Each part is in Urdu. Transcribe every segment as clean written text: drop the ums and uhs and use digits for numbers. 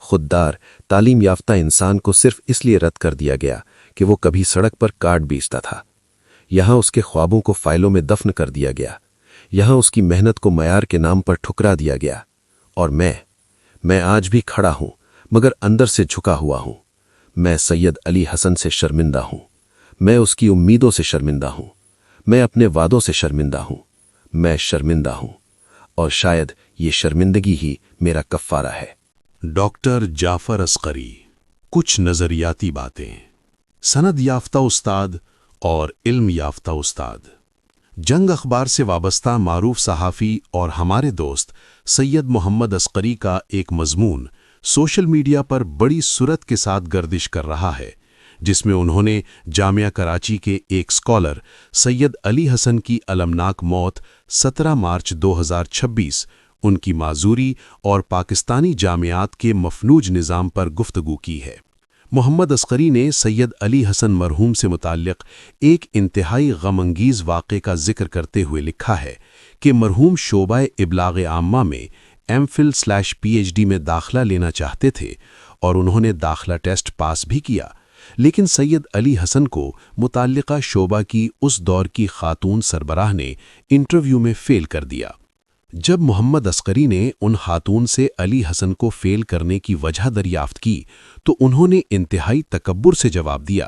خوددار تعلیم یافتہ انسان کو صرف اس لیے رد کر دیا گیا کہ وہ کبھی سڑک پر کارڈ بیچتا تھا۔ یہاں اس کے خوابوں کو فائلوں میں دفن کر دیا گیا، یہاں اس کی محنت کو معیار کے نام پر ٹھکرا دیا گیا۔ اور میں آج بھی کھڑا ہوں، مگر اندر سے جھکا ہوا ہوں۔ میں سید علی حسن سے شرمندہ ہوں، میں اس کی امیدوں سے شرمندہ ہوں، میں اپنے وعدوں سے شرمندہ ہوں، میں شرمندہ ہوں، اور شاید یہ شرمندگی ہی میرا کفارہ ہے۔ ڈاکٹر جعفر عسقری، کچھ نظریاتی باتیں۔ سند یافتہ استاد اور علم یافتہ استاد۔ جنگ اخبار سے وابستہ معروف صحافی اور ہمارے دوست سید محمد عسقری کا ایک مضمون سوشل میڈیا پر بڑی سرعت کے ساتھ گردش کر رہا ہے، جس میں انہوں نے جامعہ کراچی کے ایک اسکالر سید علی حسن کی المناک موت 17 مارچ 2026 ان کی معذوری اور پاکستانی جامعات کے مفلوج نظام پر گفتگو کی ہے۔ محمد عسقری نے سید علی حسن مرحوم سے متعلق ایک انتہائی غم انگیز واقعے کا ذکر کرتے ہوئے لکھا ہے کہ مرحوم شعبہ ابلاغ عامہ میں MPhil/PhD میں داخلہ لینا چاہتے تھے اور انہوں نے داخلہ ٹیسٹ پاس بھی کیا، لیکن سید علی حسن کو متعلقہ شعبہ کی اس دور کی خاتون سربراہ نے انٹرویو میں فیل کر دیا۔ جب محمد عسقری نے ان خاتون سے علی حسن کو فیل کرنے کی وجہ دریافت کی تو انہوں نے انتہائی تکبر سے جواب دیا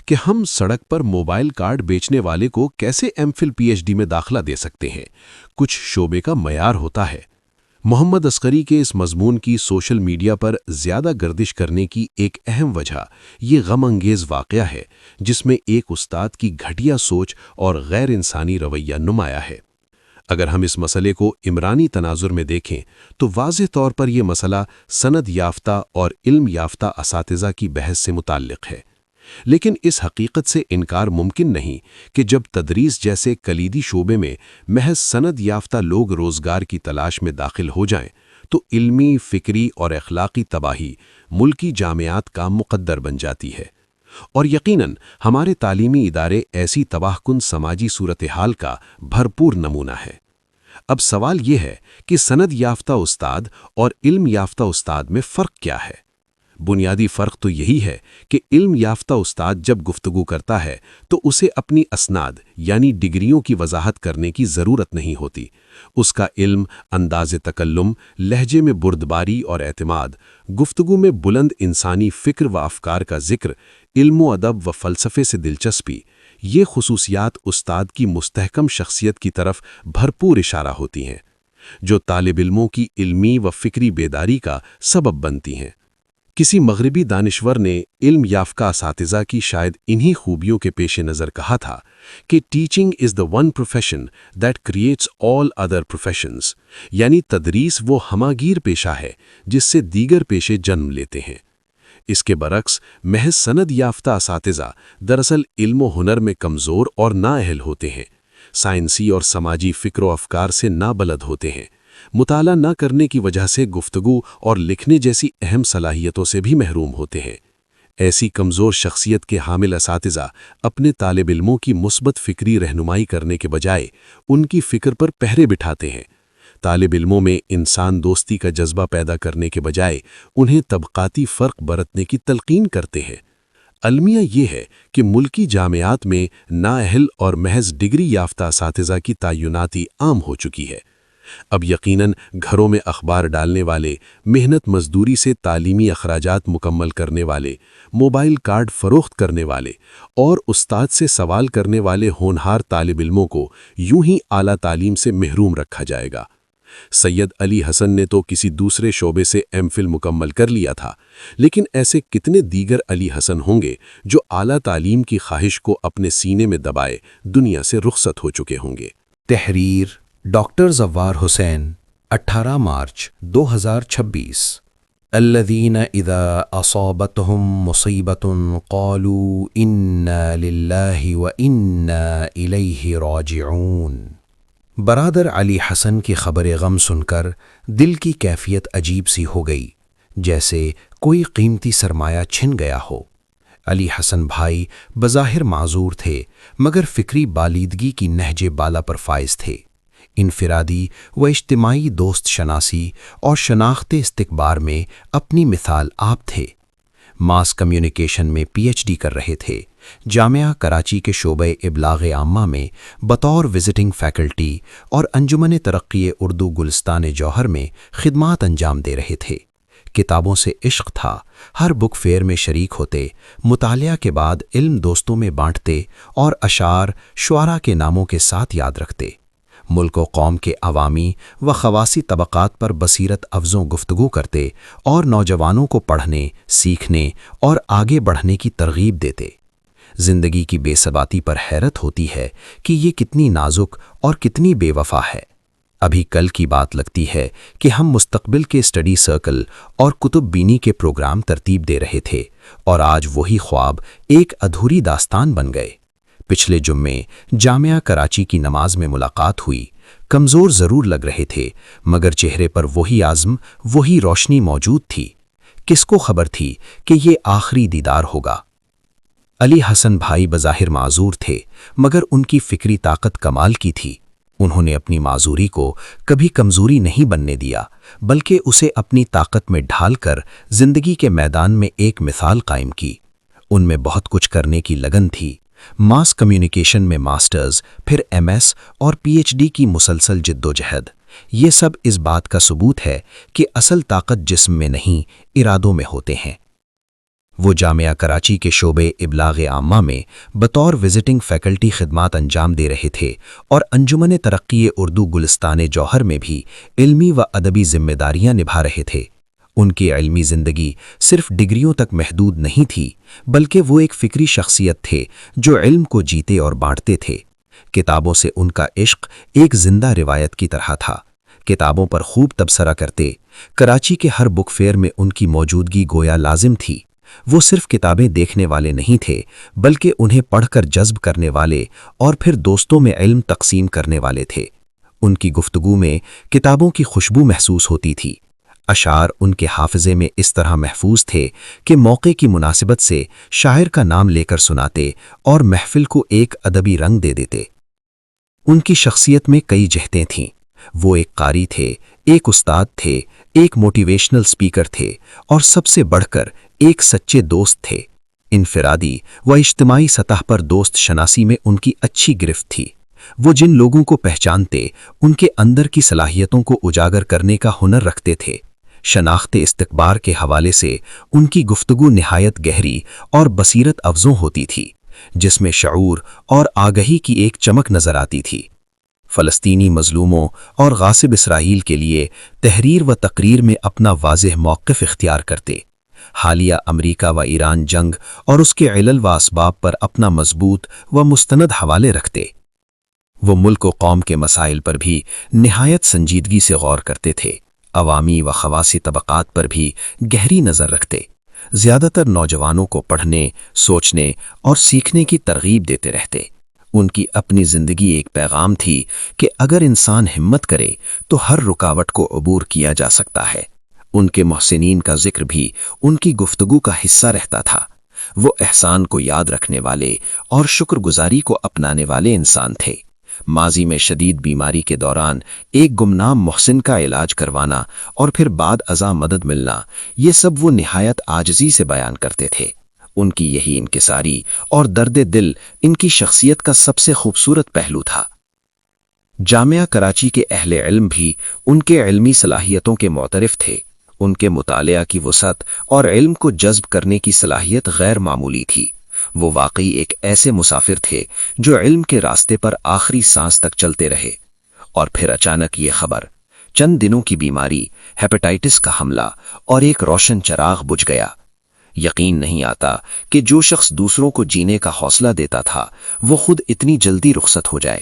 کہ ہم سڑک پر موبائل کارڈ بیچنے والے کو کیسے MPhil/PhD میں داخلہ دے سکتے ہیں؟ کچھ شعبے کا معیار ہوتا ہے۔ محمد عسقری کے اس مضمون کی سوشل میڈیا پر زیادہ گردش کرنے کی ایک اہم وجہ یہ غم انگیز واقعہ ہے، جس میں ایک استاد کی گھٹیا سوچ اور غیر انسانی رویہ نمایاں ہے۔ اگر ہم اس مسئلے کو عمرانی تناظر میں دیکھیں تو واضح طور پر یہ مسئلہ سند یافتہ اور علم یافتہ اساتذہ کی بحث سے متعلق ہے، لیکن اس حقیقت سے انکار ممکن نہیں کہ جب تدریس جیسے کلیدی شعبے میں محض سند یافتہ لوگ روزگار کی تلاش میں داخل ہو جائیں تو علمی، فکری اور اخلاقی تباہی ملکی جامعات کا مقدر بن جاتی ہے، اور یقیناً ہمارے تعلیمی ادارے ایسی تباہ کن سماجی صورتحال کا بھرپور نمونہ ہے۔ اب سوال یہ ہے کہ سند یافتہ استاد اور علم یافتہ استاد میں فرق کیا ہے؟ بنیادی فرق تو یہی ہے کہ علم یافتہ استاد جب گفتگو کرتا ہے تو اسے اپنی اسناد یعنی ڈگریوں کی وضاحت کرنے کی ضرورت نہیں ہوتی۔ اس کا علم، انداز تکلم، لہجے میں بردباری اور اعتماد، گفتگو میں بلند انسانی فکر و افکار کا ذکر، علم و ادب و فلسفے سے دلچسپی، یہ خصوصیات استاد کی مستحکم شخصیت کی طرف بھرپور اشارہ ہوتی ہیں، جو طالب علموں کی علمی و فکری بیداری کا سبب بنتی ہیں۔ کسی مغربی دانشور نے علم یافتہ اساتذہ کی شاید انہی خوبیوں کے پیش نظر کہا تھا کہ teaching is the one profession that creates all other professions, یعنی تدریس وہ ہماگیر پیشہ ہے جس سے دیگر پیشے جنم لیتے ہیں۔ اس کے برعکس محض سند یافتہ اساتذہ دراصل علم و ہنر میں کمزور اور نااہل ہوتے ہیں، سائنسی اور سماجی فکر و افکار سے نابلد ہوتے ہیں، مطالعہ نہ کرنے کی وجہ سے گفتگو اور لکھنے جیسی اہم صلاحیتوں سے بھی محروم ہوتے ہیں۔ ایسی کمزور شخصیت کے حامل اساتذہ اپنے طالب علموں کی مثبت فکری رہنمائی کرنے کے بجائے ان کی فکر پر پہرے بٹھاتے ہیں، طالب علموں میں انسان دوستی کا جذبہ پیدا کرنے کے بجائے انہیں طبقاتی فرق برتنے کی تلقین کرتے ہیں۔ المیہ یہ ہے کہ ملکی جامعات میں نااہل اور محض ڈگری یافتہ اساتذہ کی تعیناتی عام ہو چکی ہے۔ اب یقیناً گھروں میں اخبار ڈالنے والے، محنت مزدوری سے تعلیمی اخراجات مکمل کرنے والے، موبائل کارڈ فروخت کرنے والے اور استاد سے سوال کرنے والے ہونہار طالب علموں کو یوں ہی اعلیٰ تعلیم سے محروم رکھا جائے گا۔ سید علی حسن نے تو کسی دوسرے شعبے سے MPhil مکمل کر لیا تھا، لیکن ایسے کتنے دیگر علی حسن ہوں گے جو اعلیٰ تعلیم کی خواہش کو اپنے سینے میں دبائے دنیا سے رخصت ہو چکے ہوں گے۔ تحریر ڈاکٹر زوار حسین، 18 مارچ 2026۔ الذین اذا اصابتهم مصیبة قالوا انا للہ وانا الیہ راجعون۔ برادر علی حسن کی خبر غم سن کر دل کی کیفیت عجیب سی ہو گئی، جیسے کوئی قیمتی سرمایہ چھن گیا ہو۔ علی حسن بھائی بظاہر معذور تھے، مگر فکری بالیدگی کی نہج بالا پر فائز تھے۔ انفرادی و اجتماعی دوست شناسی اور شناخت استکبار میں اپنی مثال آپ تھے۔ ماس کمیونیکیشن میں پی ایچ ڈی کر رہے تھے۔ جامعہ کراچی کے شعبۂ ابلاغ عامہ میں بطور وزٹنگ فیکلٹی اور انجمن ترقی اردو گلستان جوہر میں خدمات انجام دے رہے تھے۔ کتابوں سے عشق تھا، ہر بک فیئر میں شریک ہوتے، مطالعہ کے بعد علم دوستوں میں بانٹتے اور اشعار شعراء کے ناموں کے ساتھ یاد رکھتے۔ ملک و قوم کے عوامی و خواصی طبقات پر بصیرت افزوں گفتگو کرتے اور نوجوانوں کو پڑھنے، سیکھنے اور آگے بڑھنے کی ترغیب دیتے۔ زندگی کی بے ثباتی پر حیرت ہوتی ہے کہ یہ کتنی نازک اور کتنی بے وفا ہے۔ ابھی کل کی بات لگتی ہے کہ ہم مستقبل کے اسٹڈی سرکل اور کتب بینی کے پروگرام ترتیب دے رہے تھے اور آج وہی خواب ایک ادھوری داستان بن گئے۔ پچھلے جمعے جامعہ کراچی کی نماز میں ملاقات ہوئی۔ کمزور ضرور لگ رہے تھے مگر چہرے پر وہی عزم، وہی روشنی موجود تھی۔ کس کو خبر تھی کہ یہ آخری دیدار ہوگا؟ علی حسن بھائی بظاہر معذور تھے مگر ان کی فکری طاقت کمال کی تھی۔ انہوں نے اپنی معذوری کو کبھی کمزوری نہیں بننے دیا بلکہ اسے اپنی طاقت میں ڈھال کر زندگی کے میدان میں ایک مثال قائم کی۔ ان میں بہت کچھ کرنے کی لگن تھی۔ ماس کمیونیکیشن میں ماسٹرز، پھر ایم ایس اور پی ایچ ڈی کی مسلسل جدوجہد، یہ سب اس بات کا ثبوت ہے کہ اصل طاقت جسم میں نہیں، ارادوں میں ہوتے ہیں۔ وہ جامعہ کراچی کے شعبے ابلاغ عامہ میں بطور وزٹنگ فیکلٹی خدمات انجام دے رہے تھے اور انجمن ترقی اردو گلستان جوہر میں بھی علمی و ادبی ذمہ داریاں نبھا رہے تھے۔ ان کی علمی زندگی صرف ڈگریوں تک محدود نہیں تھی بلکہ وہ ایک فکری شخصیت تھے جو علم کو جیتے اور بانٹتے تھے۔ کتابوں سے ان کا عشق ایک زندہ روایت کی طرح تھا۔ کتابوں پر خوب تبصرہ کرتے۔ کراچی کے ہر بک فیئر میں ان کی موجودگی گویا لازم تھی۔ وہ صرف کتابیں دیکھنے والے نہیں تھے بلکہ انہیں پڑھ کر جذب کرنے والے اور پھر دوستوں میں علم تقسیم کرنے والے تھے۔ ان کی گفتگو میں کتابوں کی خوشبو محسوس ہوتی تھی۔ اشعار ان کے حافظے میں اس طرح محفوظ تھے کہ موقع کی مناسبت سے شاعر کا نام لے کر سناتے اور محفل کو ایک ادبی رنگ دے دیتے۔ ان کی شخصیت میں کئی جہتیں تھیں۔ وہ ایک قاری تھے، ایک استاد تھے، ایک موٹیویشنل سپیکر تھے اور سب سے بڑھ کر ایک سچے دوست تھے۔ انفرادی و اجتماعی سطح پر دوست شناسی میں ان کی اچھی گرفت تھی۔ وہ جن لوگوں کو پہچانتے ان کے اندر کی صلاحیتوں کو اجاگر کرنے کا ہنر رکھتے تھے۔ شناخت استکبار کے حوالے سے ان کی گفتگو نہایت گہری اور بصیرت افزوں ہوتی تھی، جس میں شعور اور آگہی کی ایک چمک نظر آتی تھی۔ فلسطینی مظلوموں اور غاصب اسرائیل کے لیے تحریر و تقریر میں اپنا واضح موقف اختیار کرتے۔ حالیہ امریکہ و ایران جنگ اور اس کے علل و اسباب پر اپنا مضبوط و مستند حوالے رکھتے۔ وہ ملک و قوم کے مسائل پر بھی نہایت سنجیدگی سے غور کرتے تھے، عوامی و خواصی طبقات پر بھی گہری نظر رکھتے۔ زیادہ تر نوجوانوں کو پڑھنے، سوچنے اور سیکھنے کی ترغیب دیتے رہتے۔ ان کی اپنی زندگی ایک پیغام تھی کہ اگر انسان ہمت کرے تو ہر رکاوٹ کو عبور کیا جا سکتا ہے۔ ان کے محسنین کا ذکر بھی ان کی گفتگو کا حصہ رہتا تھا۔ وہ احسان کو یاد رکھنے والے اور شکر گزاری کو اپنانے والے انسان تھے۔ ماضی میں شدید بیماری کے دوران ایک گمنام محسن کا علاج کروانا اور پھر بعد ازاں مدد ملنا، یہ سب وہ نہایت عاجزی سے بیان کرتے تھے۔ ان کی یہی انکساری اور درد دل ان کی شخصیت کا سب سے خوبصورت پہلو تھا۔ جامعہ کراچی کے اہل علم بھی ان کے علمی صلاحیتوں کے معترف تھے۔ ان کے مطالعہ کی وسعت اور علم کو جذب کرنے کی صلاحیت غیر معمولی تھی۔ وہ واقعی ایک ایسے مسافر تھے جو علم کے راستے پر آخری سانس تک چلتے رہے۔ اور پھر اچانک یہ خبر، چند دنوں کی بیماری، ہیپاٹائٹس کا حملہ اور ایک روشن چراغ بجھ گیا۔ یقین نہیں آتا کہ جو شخص دوسروں کو جینے کا حوصلہ دیتا تھا وہ خود اتنی جلدی رخصت ہو جائے۔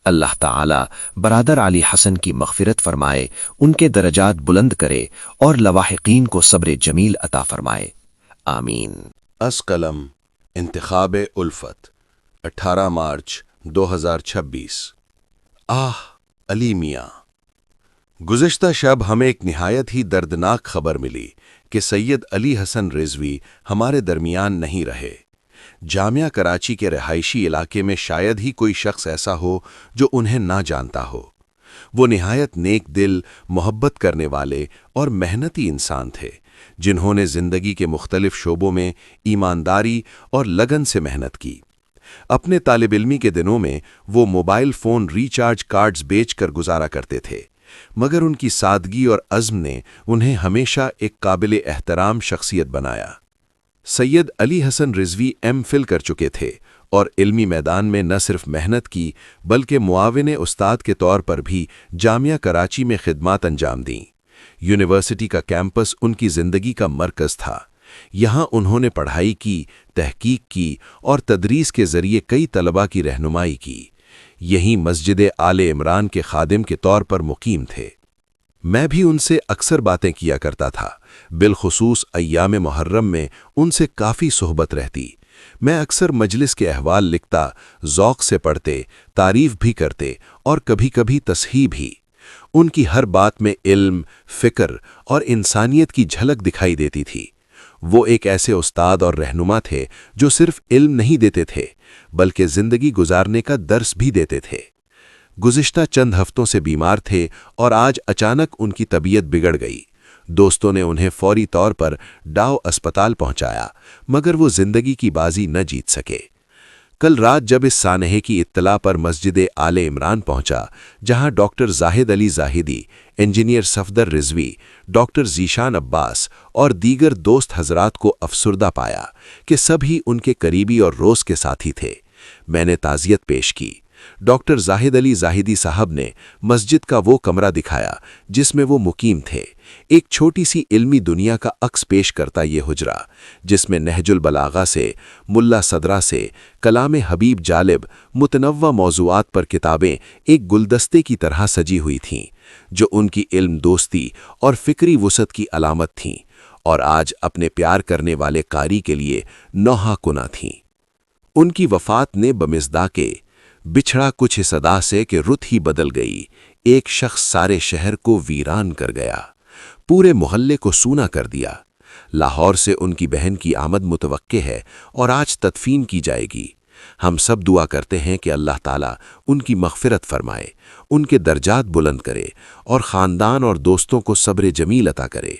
اللہ تعالی برادر علی حسن کی مغفرت فرمائے، ان کے درجات بلند کرے اور لواحقین کو صبر جمیل عطا فرمائے، آمین۔ از قلم انتخاب الفت 18 مارچ 2026۔ علی میاں۔ گزشتہ شب ہمیں ایک نہایت ہی دردناک خبر ملی کہ سید علی حسن رضوی ہمارے درمیان نہیں رہے۔ جامعہ کراچی کے رہائشی علاقے میں شاید ہی کوئی شخص ایسا ہو جو انہیں نہ جانتا ہو۔ وہ نہایت نیک دل، محبت کرنے والے اور محنتی انسان تھے، جنہوں نے زندگی کے مختلف شعبوں میں ایمانداری اور لگن سے محنت کی۔ اپنے طالب علمی کے دنوں میں وہ موبائل فون ریچارج کارڈز بیچ کر گزارا کرتے تھے، مگر ان کی سادگی اور عزم نے انہیں ہمیشہ ایک قابل احترام شخصیت بنایا۔ سید علی حسن رضوی ایم فل کر چکے تھے اور علمی میدان میں نہ صرف محنت کی بلکہ معاون استاد کے طور پر بھی جامعہ کراچی میں خدمات انجام دیں۔ یونیورسٹی کا کیمپس ان کی زندگی کا مرکز تھا۔ یہاں انہوں نے پڑھائی کی، تحقیق کی اور تدریس کے ذریعے کئی طلباء کی رہنمائی کی۔ یہیں مسجد آل عمران کے خادم کے طور پر مقیم تھے۔ میں بھی ان سے اکثر باتیں کیا کرتا تھا، بالخصوص ایام محرم میں ان سے کافی صحبت رہتی۔ میں اکثر مجلس کے احوال لکھتا، ذوق سے پڑھتے، تعریف بھی کرتے اور کبھی کبھی تصحیح بھی۔ ان کی ہر بات میں علم، فکر اور انسانیت کی جھلک دکھائی دیتی تھی۔ وہ ایک ایسے استاد اور رہنما تھے جو صرف علم نہیں دیتے تھے بلکہ زندگی گزارنے کا درس بھی دیتے تھے۔ گزشتہ چند ہفتوں سے بیمار تھے اور آج اچانک ان کی طبیعت بگڑ گئی۔ دوستوں نے انہیں فوری طور پر ڈاؤ اسپتال پہنچایا، مگر وہ زندگی کی بازی نہ جیت سکے۔ کل رات جب اس سانحے کی اطلاع پر مسجد آل عمران پہنچا، جہاں ڈاکٹر زاہد علی زاہدی، انجینئر صفدر رضوی، ڈاکٹر ذیشان عباس اور دیگر دوست حضرات کو افسردہ پایا کہ سب ہی ان کے قریبی اور روز کے ساتھی تھے، میں نے تعزیت پیش کی۔ ڈاکٹر زاہد علی زاہدی صاحب نے مسجد کا وہ کمرہ دکھایا جس میں وہ مقیم تھے، ایک چھوٹی سی علمی دنیا کا عکس پیش کرتا یہ حجرہ، جس میں نہج البلاغہ سے، ملا صدرہ سے، کلام حبیب جالب، متنوع موضوعات پر کتابیں ایک گلدستے کی طرح سجی ہوئی تھیں، جو ان کی علم دوستی اور فکری وسعت کی علامت تھیں، اور آج اپنے پیار کرنے والے قاری کے لیے نوحہ کنا تھیں۔ ان کی وفات نے بمصداق بچھڑا کچھ اس ادا سے کہ رت ہی بدل گئی، ایک شخص سارے شہر کو ویران کر گیا، پورے محلے کو سونا کر دیا۔ لاہور سے ان کی بہن کی آمد متوقع ہے اور آج تدفین کی جائے گی۔ ہم سب دعا کرتے ہیں کہ اللہ تعالیٰ ان کی مغفرت فرمائے، ان کے درجات بلند کرے اور خاندان اور دوستوں کو صبر جمیل عطا کرے۔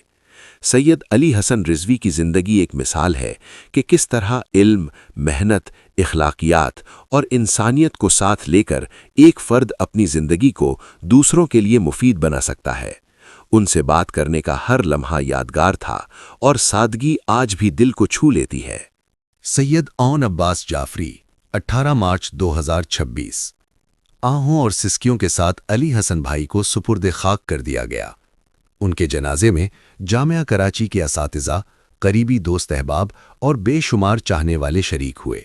سید علی حسن رضوی کی زندگی ایک مثال ہے کہ کس طرح علم، محنت، اخلاقیات اور انسانیت کو ساتھ لے کر ایک فرد اپنی زندگی کو دوسروں کے لیے مفید بنا سکتا ہے۔ ان سے بات کرنے کا ہر لمحہ یادگار تھا اور سادگی آج بھی دل کو چھو لیتی ہے۔ سید اون عباس جعفری 18 مارچ 2026 آہوں اور سسکیوں کے ساتھ علی حسن بھائی کو سپرد خاک کر دیا گیا۔ ان کے جنازے میں جامعہ کراچی کے اساتذہ، قریبی دوست احباب اور بے شمار چاہنے والے شریک ہوئے۔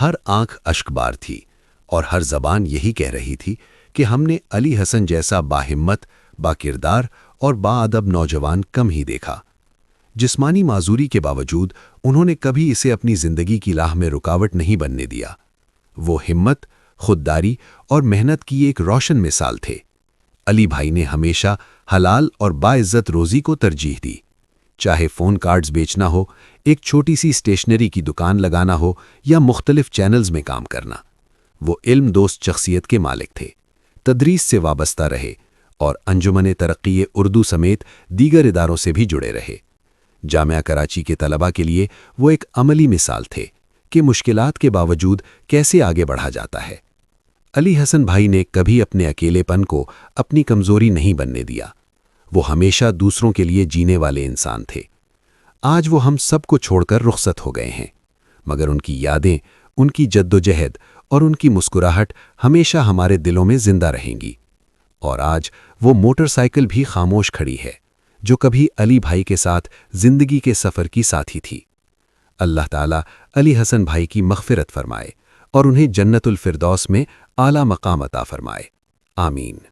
ہر آنکھ اشک بار تھی اور ہر زبان یہی کہہ رہی تھی کہ ہم نے علی حسن جیسا باہمت، باکردار اور باادب نوجوان کم ہی دیکھا۔ جسمانی معذوری کے باوجود انہوں نے کبھی اسے اپنی زندگی کی راہ میں رکاوٹ نہیں بننے دیا۔ وہ ہمت، خودداری اور محنت کی ایک روشن مثال تھے۔ علی بھائی نے ہمیشہ حلال اور باعزت روزی کو ترجیح دی، چاہے فون کارڈز بیچنا ہو، ایک چھوٹی سی اسٹیشنری کی دکان لگانا ہو یا مختلف چینلز میں کام کرنا۔ وہ علم دوست شخصیت کے مالک تھے، تدریس سے وابستہ رہے اور انجمن ترقی اردو سمیت دیگر اداروں سے بھی جڑے رہے۔ جامعہ کراچی کے طلباء کے لیے وہ ایک عملی مثال تھے کہ مشکلات کے باوجود کیسے آگے بڑھا جاتا ہے۔ علی حسن بھائی نے کبھی اپنے اکیلے پن کو اپنی کمزوری نہیں بننے دیا۔ وہ ہمیشہ دوسروں کے لیے جینے والے انسان تھے۔ آج وہ ہم سب کو چھوڑ کر رخصت ہو گئے ہیں، مگر ان کی یادیں، ان کی جدوجہد اور ان کی مسکراہٹ ہمیشہ ہمارے دلوں میں زندہ رہیں گی۔ اور آج وہ موٹر سائیکل بھی خاموش کھڑی ہے جو کبھی علی بھائی کے ساتھ زندگی کے سفر کی ساتھی تھی۔ اللہ تعالیٰ علی حسن بھائی کی مغفرت فرمائے اور انہیں جنت الفردوس میں اعلیٰ مقام عطا فرمائے۔ آمین۔